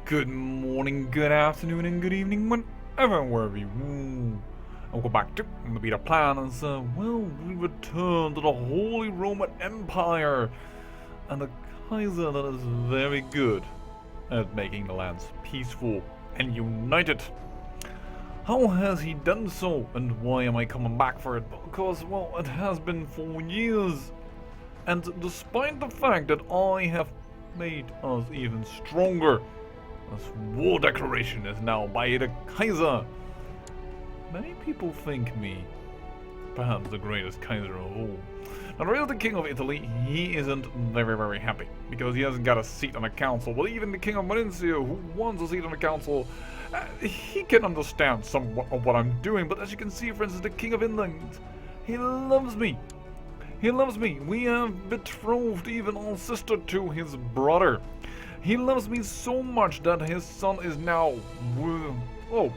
Good morning, good afternoon, and good evening, whenever, wherever you and welcome back to the Beta Plan. And so, well, we return to the Holy Roman Empire and the Kaiser that is very good at making the lands peaceful and united. How has he done so, and why am I coming back for it? Because, well, it has been 4 years, and despite the fact that I have made us even stronger, this war declaration is now by the Kaiser. Many people think me perhaps the greatest Kaiser of all. Now, the real King of Italy, he isn't very happy because he hasn't got a seat on the council. But even the King of Marinsia, who wants a seat on the council, he can understand somewhat of what I'm doing. But as you can see, for instance, the King of England, he loves me. He loves me. We have betrothed even our sister to his brother. He loves me so much that his son is now,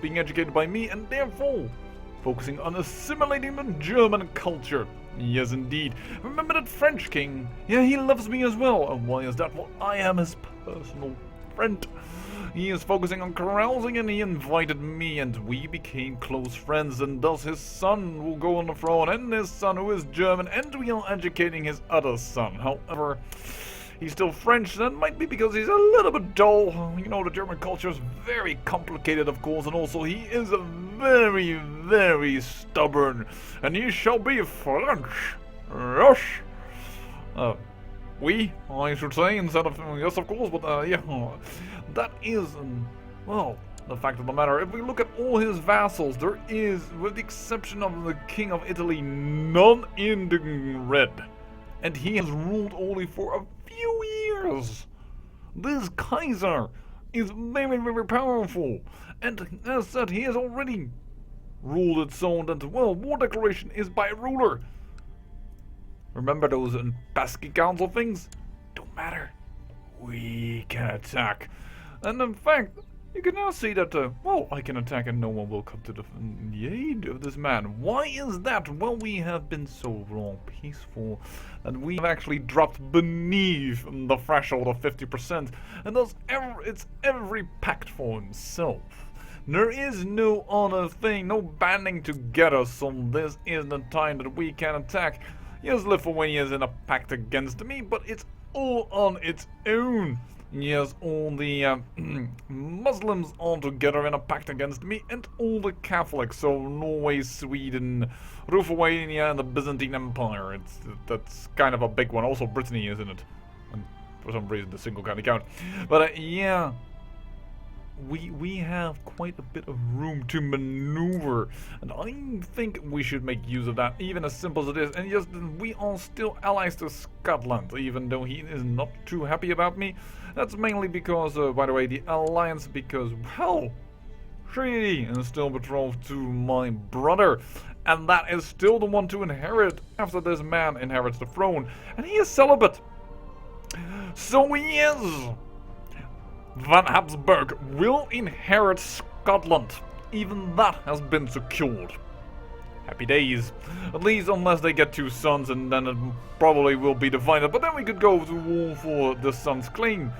being educated by me and therefore focusing on assimilating the German culture. Yes, indeed. Remember that French king? Yeah, he loves me as well. And why is that? Well, I am his personal friend. He is focusing on carousing and he invited me and we became close friends, and thus his son will go on the throne and his son who is German, and we are educating his other son. However, he's still French. That might be because he's a little bit dull. You know, the German culture is very complicated, of course, and also he is a very stubborn. And he shall be French. Rush. We, I should say, instead of yes, of course, but yeah, that is, well, the fact of the matter. If we look at all his vassals, there is, with the exception of the King of Italy, none in the red. And he has ruled only for a few years. This Kaiser is very powerful, and as said, he has already ruled it so that, well, war declaration is by ruler. Remember those pesky council things? Don't matter. We can attack. And in fact, you can now see that, well, I can attack and no one will come to the aid of this man. Why is that? Well, we have been so long peaceful that we have actually dropped beneath the threshold of 50%. And thus, it's every pact for himself. There is no other thing, no banding together, so this is the time that we can attack. Yes, Lithuania is in a pact against me, but it's all on its own. Yes, all the Muslims are together in a pact against me, and all the Catholics, so Norway, Sweden, Lithuania, and the Byzantine Empire. That's kind of a big one. Also Brittany, isn't it? And for some reason the single can't count. But yeah, we have quite a bit of room to maneuver, and I think we should make use of that, even as simple as it is. And yes, we are still allies to Scotland, even though he is not too happy about me. That's mainly because, by the way, the alliance, because, well, she is still betrothed to my brother, and that is still the one to inherit after this man inherits the throne, and he is celibate. So he is. Van Habsburg will inherit Scotland. Even that has been secured. Happy days. At least unless they get 2 sons, and then it probably will be divided. But then we could go to war for the son's claim.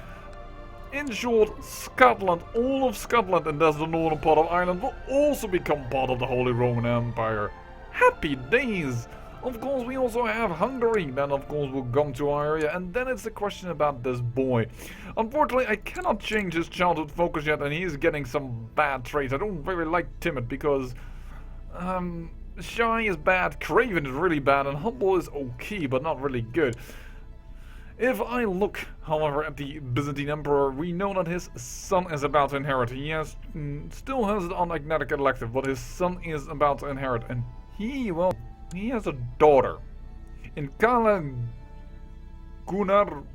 In short, Scotland, all of Scotland, and that's the northern part of Ireland, will also become part of the Holy Roman Empire. Happy days. Of course, we also have Hungary, then of course we'll come to our area, and then it's a question about this boy. Unfortunately, I cannot change his childhood focus yet, and he is getting some bad traits. I don't very like timid because, shy is bad, craven is really bad, and humble is okay, but not really good. If I look, however, at the Byzantine Emperor, we know that his son is about to inherit. He still has it on magnetic elective, but his son is about to inherit, and he has a daughter. In Kala Gunaropoulos,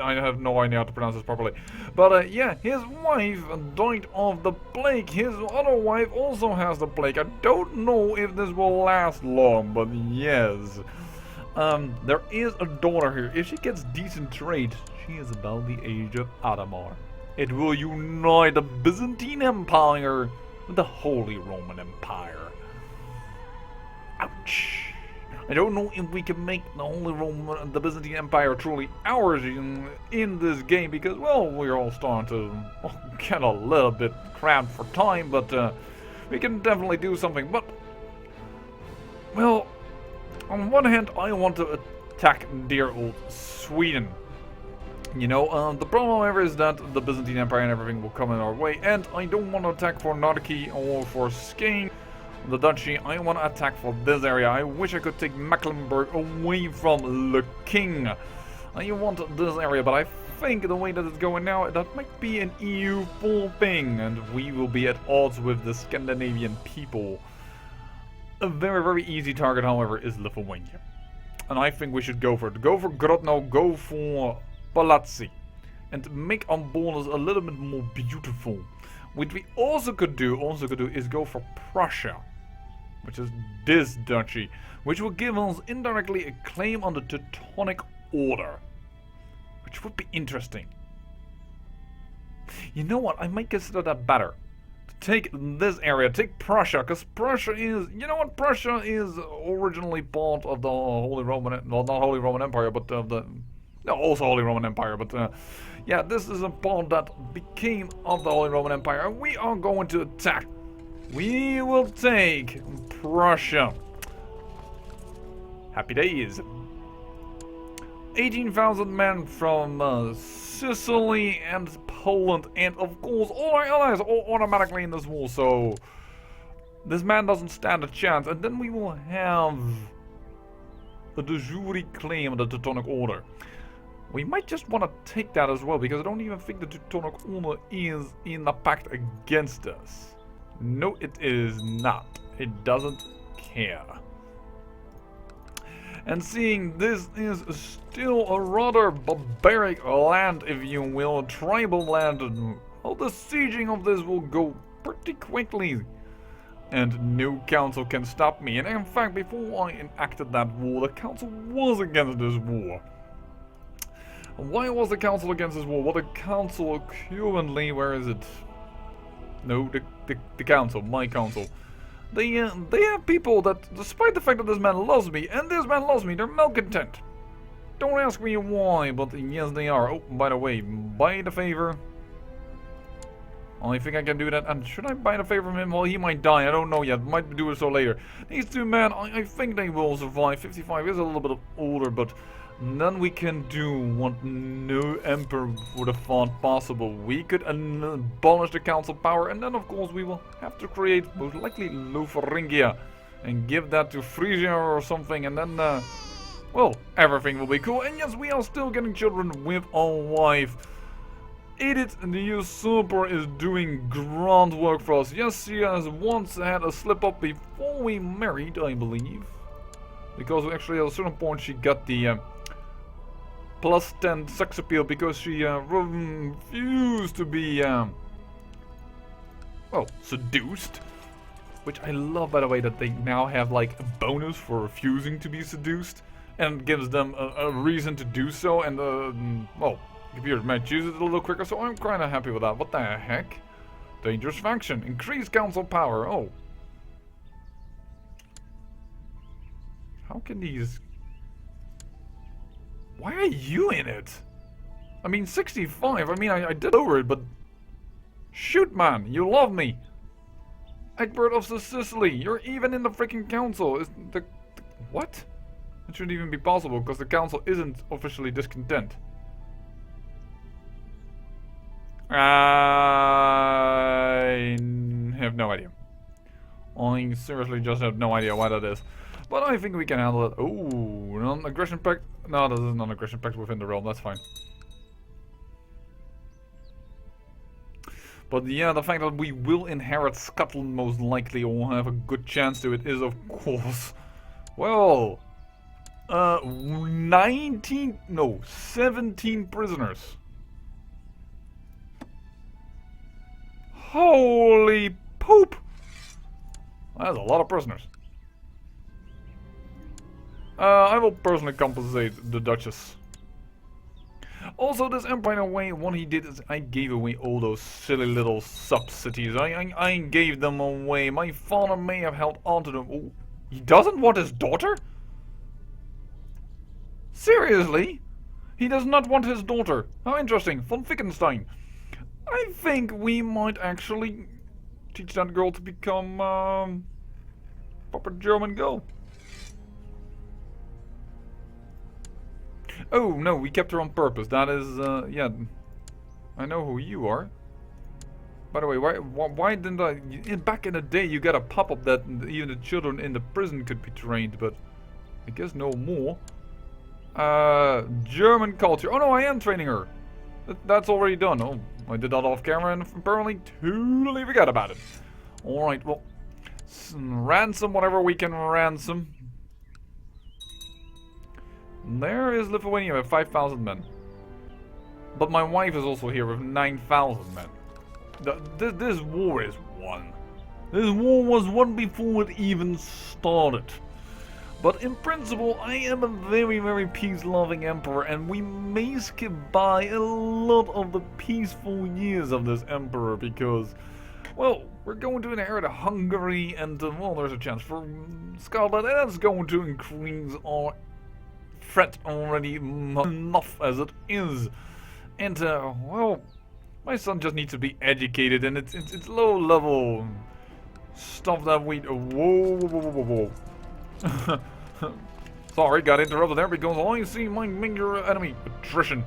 I have no idea how to pronounce this properly. But yeah, his wife died of the plague. His other wife also has the plague. I don't know if this will last long, but yes. There is a daughter here. If she gets decent traits, she is about the age of Adamar. It will unite the Byzantine Empire with the Holy Roman Empire. Ouch. I don't know if we can make the Byzantine Empire truly ours in this game, because, well, we're all starting to get a little bit cramped for time, but we can definitely do something. But, well, on one hand, I want to attack dear old Sweden. You know, the problem, however, is that the Byzantine Empire and everything will come in our way, and I don't want to attack for Narki or for Skane, the duchy. I want to attack for this area. I wish I could take Mecklenburg away from the king. I want this area, but I think the way that it's going now, that might be an EU full thing, and we will be at odds with the Scandinavian people. A very, very easy target, however, is Lithuania. And I think we should go for it. Go for Grodno, go for Palazzi, and make our borders a little bit more beautiful. What we also could do is go for Prussia, which is this duchy, which will give us indirectly a claim on the Teutonic Order, which would be interesting. You know what? I might consider that better. To take this area, take Prussia, because Prussia is, you know what? Prussia is originally part of the Holy Roman, well, not Holy Roman Empire, but also Holy Roman Empire, but yeah, this is a part that became of the Holy Roman Empire, and we are going to attack. We will take Prussia. Happy days. 18,000 men from Sicily and Poland, and of course all our allies are automatically in this war, so this man doesn't stand a chance. And then we will have a de jure claim of the Teutonic Order. We might just want to take that as well, because I don't even think the Teutonic Order is in a pact against us. No, it is not. It doesn't care. And seeing this is still a rather barbaric land, if you will, tribal land, well, the sieging of this will go pretty quickly. And no council can stop me. And in fact, before I enacted that war, the council was against this war. Why was the council against this war? Well, the council currently, where is it? No, the council, my council. They have people that, despite the fact that this man loves me, and this man loves me, they're malcontent. Don't ask me why, but yes, they are. Oh, by the way, buy the favor. I think I can do that. And should I buy the favor from him? Well, he might die. I don't know yet. Might do it so later. These two men, I think they will survive. 55 is a little bit older, but then we can do what no emperor would have thought possible. We could abolish the council power, and then of course we will have to create most likely Lotharingia and give that to Frisia or something, and then well, everything will be cool. And yes, we are still getting children with our wife. Edith the Usurper is doing grand work for us. Yes, she has once had a slip up before we married, I believe, because actually at a certain point she got the plus 10 sex appeal because she refused to be well, seduced, which I love, by the way, that they now have like a bonus for refusing to be seduced, and gives them a reason to do so, and well, computers might choose it a little quicker, so I'm kind of happy with that. What the heck? Dangerous faction, increase council power. Oh, how can these? Why are you in it? I mean, 65, I mean, I did over it, but shoot, man, you love me. Egbert of Sicily, you're even in the freaking council. Is the what? It shouldn't even be possible, because the council isn't officially discontent. I have no idea. I seriously just have no idea why that is. But I think we can handle it. Oh, non-aggression pact. No, this is non-aggression pact within the realm. That's fine. But yeah, the fact that we will inherit Scotland most likely, or have a good chance to it, is of course, well, 17 prisoners. Holy poop! That's a lot of prisoners. I will personally compensate the Duchess. Also, this empire away, what he did is I gave away all those silly little sub-cities. I gave them away. My father may have held on to them. Oh, he doesn't want his daughter? Seriously? He does not want his daughter. How interesting. Von Fickenstein. I think we might actually teach that girl to become proper German girl. Oh no, we kept her on purpose. That is, yeah. I know who you are. By the way, why didn't I... Back in the day you got a pop-up that even the children in the prison could be trained, but I guess no more. German culture. Oh no, I am training her. That's already done. Oh, I did that off camera and apparently totally forgot about it. Alright, well, ransom whatever we can ransom. There is Lithuania with 5,000 men. But my wife is also here with 9,000 men. This war is won. This war was won before it even started. But in principle, I am a very, very peace-loving emperor, and we may skip by a lot of the peaceful years of this emperor because, well, we're going to inherit a Hungary, and, well, there's a chance for Scotland, and that's going to increase our threat already enough as it is. And, well, my son just needs to be educated, and it's low-level stuff that we... Whoa. Sorry, got interrupted there because I see my major enemy, attrition.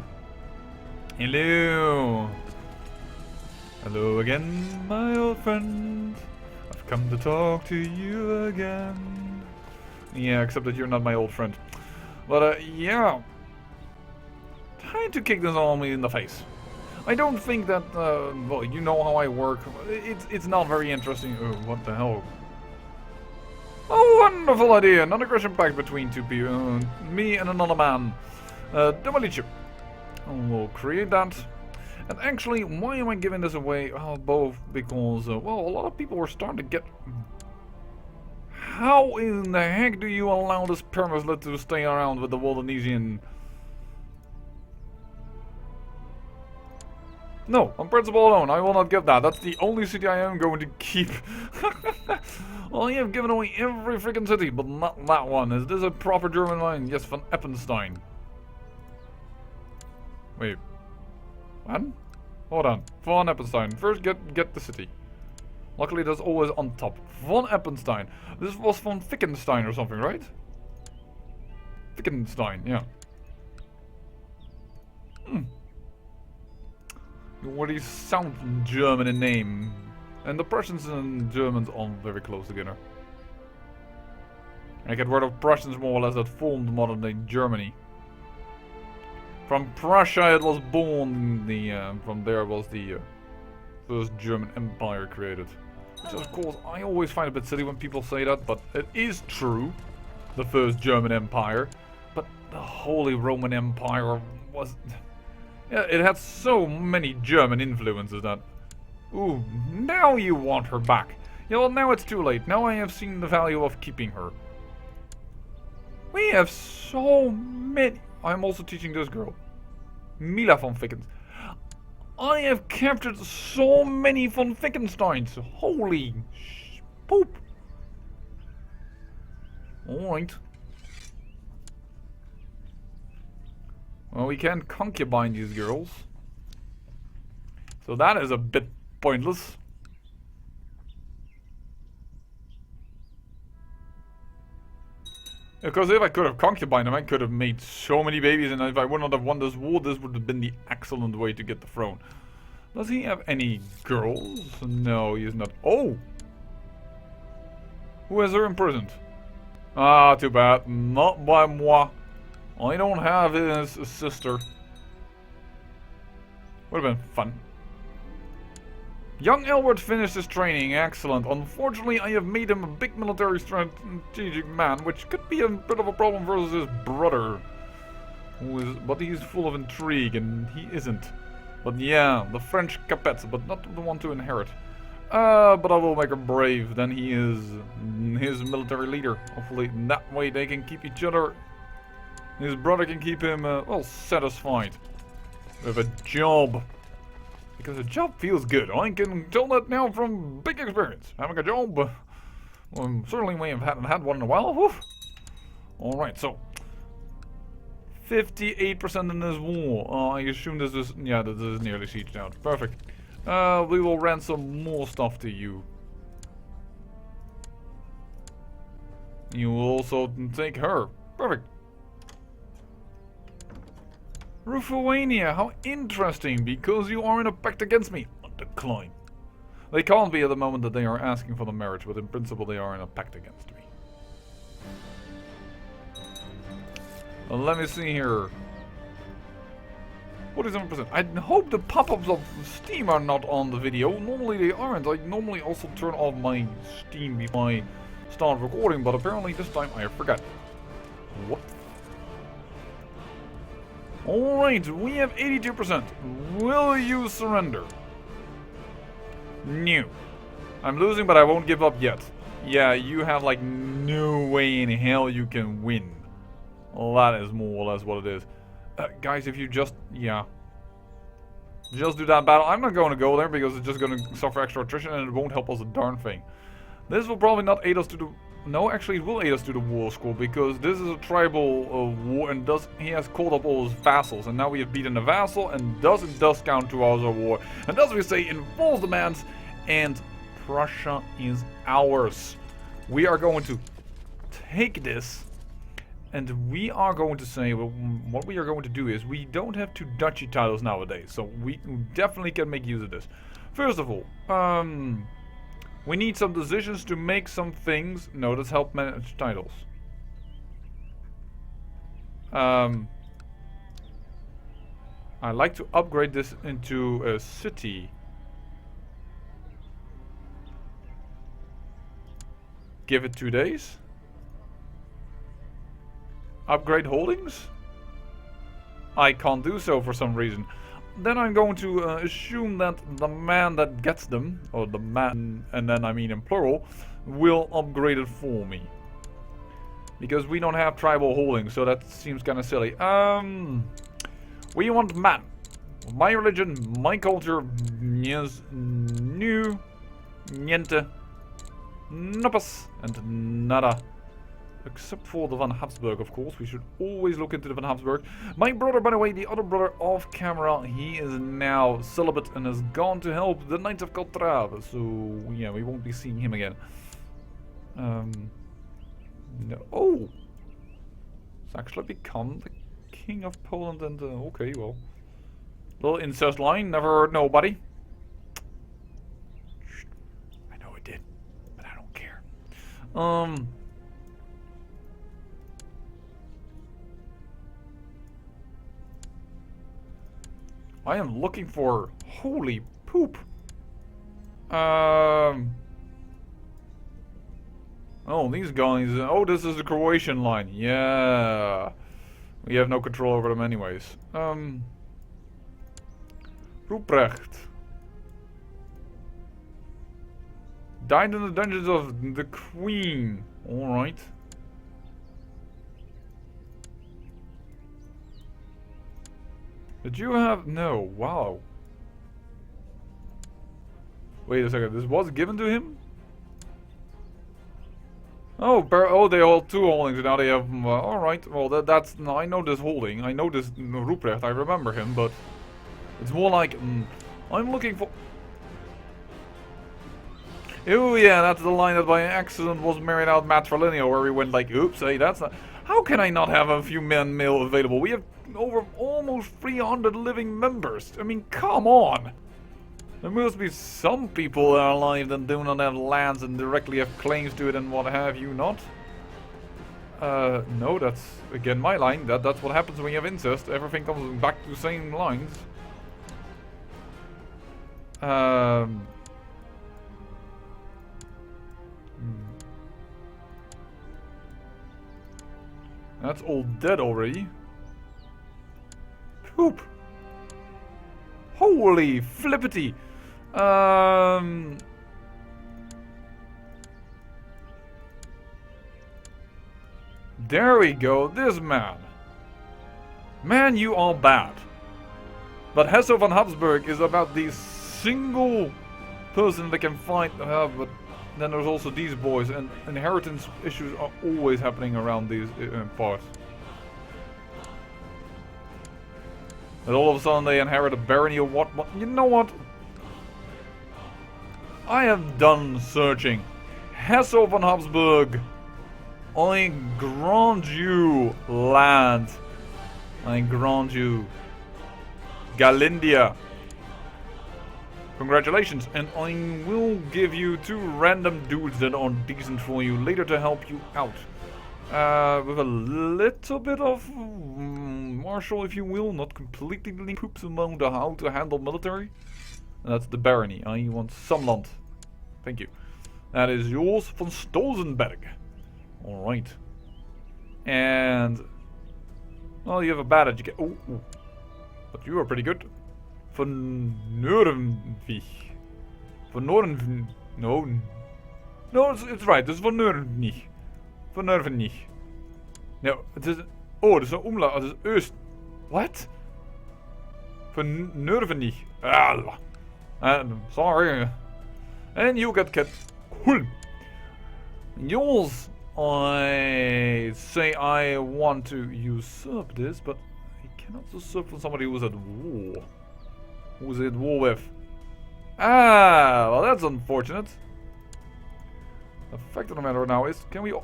Hello. Hello again, my old friend. I've come to talk to you again. Yeah, except that you're not my old friend. But, yeah. Time to kick this army in the face. I don't think that, well, you know how I work. It's not very interesting. Oh, what the hell? Oh, wonderful idea! Non-aggression pact between two people, me and another man. Demolition. We'll create that. And actually, why am I giving this away? Oh, both because, well, a lot of people are starting to get... How in the heck do you allow this permislet to stay around with the Waldenesian... No, on principle alone, I will not give that. That's the only city I am going to keep. I have given away every freaking city, but not that one. Is this a proper German line? Yes, von Eppenstein. Wait. What? Hold on. Von Eppenstein. First get the city. Luckily that's always on top. Von Eppenstein. This was von Fickenstein or something, right? Fickenstein, yeah. You already sound German in name. And the Prussians and Germans are very close together. I get word of Prussians more or less that formed modern day Germany. From Prussia it was born, from there was the first German Empire created. Which of course I always find a bit silly when people say that, but it is true. The first German Empire. But the Holy Roman Empire was... Yeah, it had so many German influences that... Ooh, now you want her back. Yeah, well, now it's too late. Now I have seen the value of keeping her. We have so many... I'm also teaching this girl. Mila von Fickens. I have captured so many von Fickensteins. Holy... poop. Alright. Well, we can't concubine these girls. So that is a bit pointless. Because if I could have concubined them, I could have made so many babies, and if I would not have won this war, this would have been the excellent way to get the throne. Does he have any girls? No, he is not. Oh! Who has her imprisoned? Ah, too bad. Not by moi. I don't have his sister. Would have been fun. Young Albert finished his training. Excellent. Unfortunately, I have made him a big military strategic man, which could be a bit of a problem versus his brother. But he's full of intrigue, and he isn't. But yeah, the French Capets, but not the one to inherit. But I will make him brave. Then he is his military leader. Hopefully that way they can keep each other... His brother can keep him, well, satisfied with a job. Because a job feels good. I can tell that now from big experience. Having a job, well, certainly we haven't had one in a while. Alright, so. 58% in this war. I assume this is, yeah, this is nearly sieged out. Perfect. We will rent some more stuff to you. You will also take her. Perfect. Rufuania, how interesting, because you are in a pact against me. Decline. They can't be at the moment that they are asking for the marriage, but in principle they are in a pact against me. Let me see here. 47%. I hope the pop-ups of Steam are not on the video. Normally they aren't. I normally also turn off my Steam before I start recording, but apparently this time I forgot. What? Alright, we have 82%. Will you surrender? No. I'm losing, but I won't give up yet. Yeah, you have like no way in hell you can win. Well, that is more or less what it is. Guys, if you just, yeah. Just do that battle. I'm not going to go there because it's just going to suffer extra attrition and it won't help us a darn thing. This will probably not aid us to the... No, actually it will aid us to the war school because this is a tribal war and thus he has called up all his vassals. And now we have beaten the vassal and thus it does count towards our war. And thus we say enforce demands and Prussia is ours. We are going to take this. And we are going to say, well, what we are going to do is, we don't have two duchy titles nowadays, so we definitely can make use of this. First of all, we need some decisions to make some things. No, that's help manage titles. I'd like to upgrade this into a city. Give it 2 days. Upgrade holdings? I can't do so for some reason. Then I'm going to assume that the man that gets them, or the man, and then I mean in plural, will upgrade it for me. Because we don't have tribal holdings, so that seems kind of silly. We want man. My religion, my culture, yes, new, niente, nopas, and nada. Except for the Van Habsburg, of course. We should always look into the Van Habsburg. My brother, by the way, the other brother off camera, he is now celibate and has gone to help the Knights of Caltrave. So, yeah, we won't be seeing him again. No. Oh! He's actually become the King of Poland and, okay, well. Little incest line, never hurt nobody. I know it did, but I don't care. I am looking for... Holy poop. Oh, these guys... Oh, this is the Croatian line. Yeah. We have no control over them anyways. Ruprecht. Died in the dungeons of the Queen. Alright. Did you have... No, wow. Wait a second, this was given to him? Oh, they hold 2 holdings and now they have... Alright, well that's... No, I know this holding. I know this Ruprecht, I remember him, but... It's more like... I'm looking for... Oh yeah, that's the line that by accident was married out matrilineal, where we went like, oops, hey, that's not... How can I not have a few men male available? We have over almost 300 living members. I mean, come on! There must be some people that are alive that do not have lands and directly have claims to it and what have you not. No, that's again my line. That's what happens when you have incest. Everything comes back to the same lines. That's all dead already. Poop. Holy flippity. There we go. This man. Man, you are bad. But Hesse von Habsburg is about the single person that can fight. But then there's also these boys, and inheritance issues are always happening around these parts. And all of a sudden they inherit a barony or what? You know what? I have done searching. Hesse von Habsburg. I grant you land. I grant you Galindia. Congratulations, and I will give you 2 random dudes that are decent for you later to help you out. With a little bit of martial, if you will, not completely poops among the how to handle military. And that's the barony. I want some land. Thank you. That is yours von Stolzenberg. Alright. And well, you have a bad education. Oh, but you are pretty good. Von Nürnberg. Von Nürnberg. No, it's right. It's von Nürnberg. Von Nürnberg. No, it is. Oh, there's an umlaut. It is Öst. What? Von Nürnberg. Ah, sorry. And you get cat. Cool. Yours. I say I want to usurp this, but I cannot usurp from somebody who's at war. Who's at war with? Ah, well that's unfortunate. The fact of the matter now is, can we... Oh,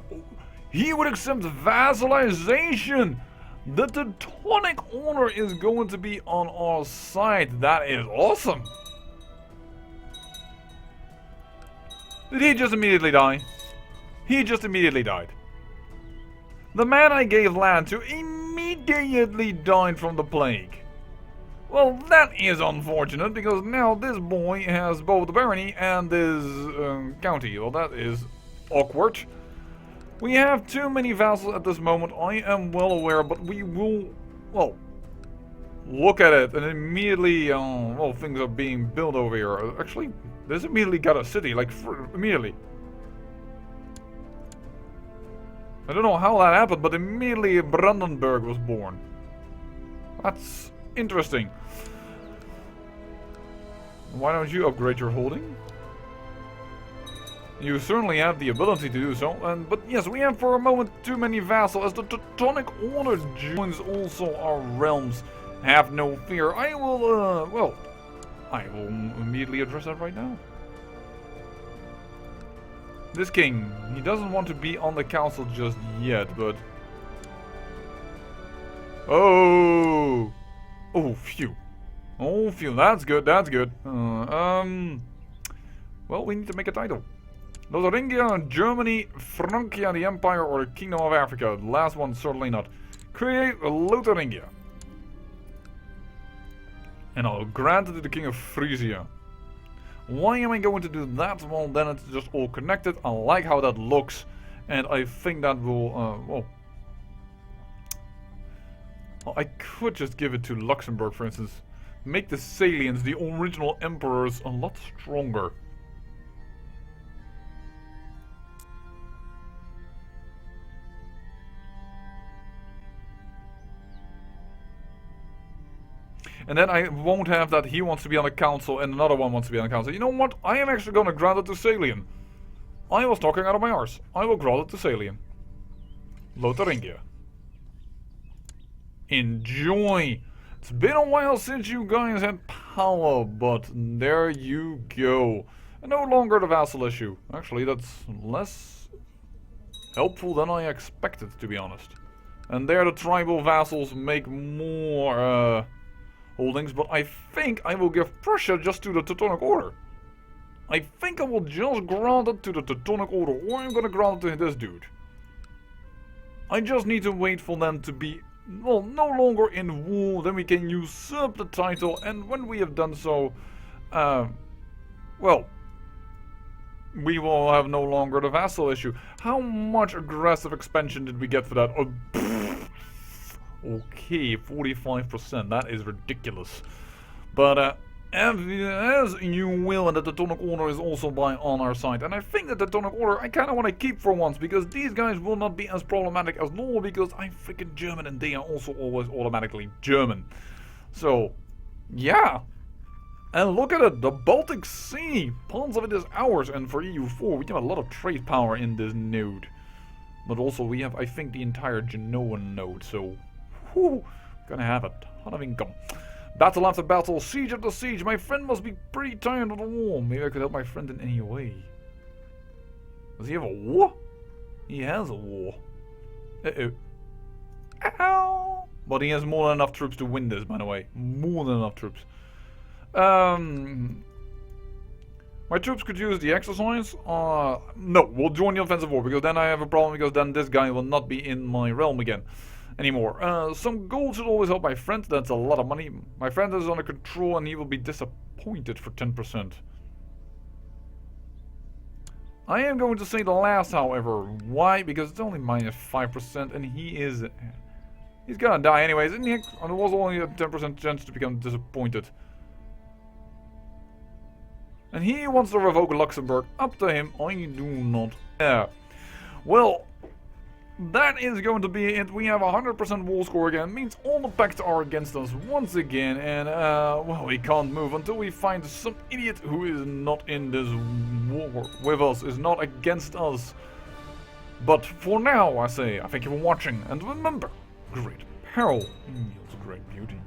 he would accept vassalization! The Teutonic Order is going to be on our side. That is awesome! Did he just immediately die? He just immediately died. The man I gave land to immediately died from the plague. Well, that is unfortunate, because now this boy has both the barony and this county. Well, that is awkward. We have too many vassals at this moment, I am well aware, but we will, well, look at it and immediately, well, things are being built over here. Actually, this immediately got a city, like, immediately. I don't know how that happened, but immediately Brandenburg was born. That's interesting. Why don't you upgrade your holding? You certainly have the ability to do so, but yes, we have for a moment too many vassals as the Teutonic Order joins also our realms. Have no fear, I will, well, I will immediately address that right now. This king, he doesn't want to be on the council just yet, but... Oh! Oh, phew. Oh, phew, that's good, that's good. Well, we need to make a title. Lotharingia, Germany, Francia, the Empire, or the Kingdom of Africa. The last one, certainly not. Create Lotharingia. And I'll grant it to the King of Frisia. Why am I going to do that? Well, then it's just all connected. I like how that looks. And I think that will, well, I could just give it to Luxembourg, for instance. Make the Salians, the original emperors, a lot stronger. And then I won't have that he wants to be on the council and another one wants to be on the council. You know what? I am actually going to grant it to Salian. I was talking out of my arse. I will grant it to Salian. Lotharingia. Enjoy. It's been a while since you guys had power, but there you go. And no longer the vassal issue. Actually, that's less helpful than I expected, to be honest. And there the tribal vassals make more, holdings, but I think I will give Prussia just to the Teutonic Order. I think I will just grant it to the Teutonic Order, or I'm gonna grant it to this dude. I just need to wait for them to be, well, no longer in war, then we can usurp the title, and when we have done so, well, we will have no longer the vassal issue. How much aggressive expansion did we get for that? Oh, okay, 45%, that is ridiculous. But as you will, and the Teutonic Order is also on our side. And I think that the Teutonic Order I kind of want to keep for once, because these guys will not be as problematic as normal, because I'm freaking German and they are also always automatically German. So, yeah. And look at it, the Baltic Sea, parts of it is ours, and for EU4 we have a lot of trade power in this node. But also we have, I think, the entire Genoan node, so... Whew, gonna have a ton of income. Battle after battle, siege after siege. My friend must be pretty tired of the war. Maybe I could help my friend in any way. Does he have a war? He has a war. Uh-oh. Ow! But he has more than enough troops to win this, by the way. More than enough troops. My troops could use the exercise. No, we'll join the offensive war, because then I have a problem, because then this guy will not be in my realm again. Anymore. Some gold should always help my friend. That's a lot of money. My friend is under control and he will be disappointed for 10%. I am going to say the last, however. Why? Because it's only minus 5% and he's gonna die anyways, isn't he? And there was only a 10% chance to become disappointed. And he wants to revoke Luxembourg. Up to him. I do not. Yeah. Well, that is going to be it. We have 100% war score again. Means all the pacts are against us once again. And, well, we can't move until we find some idiot who is not in this war with us, is not against us. But for now, I say, I thank you for watching. And remember, great peril yields great beauty.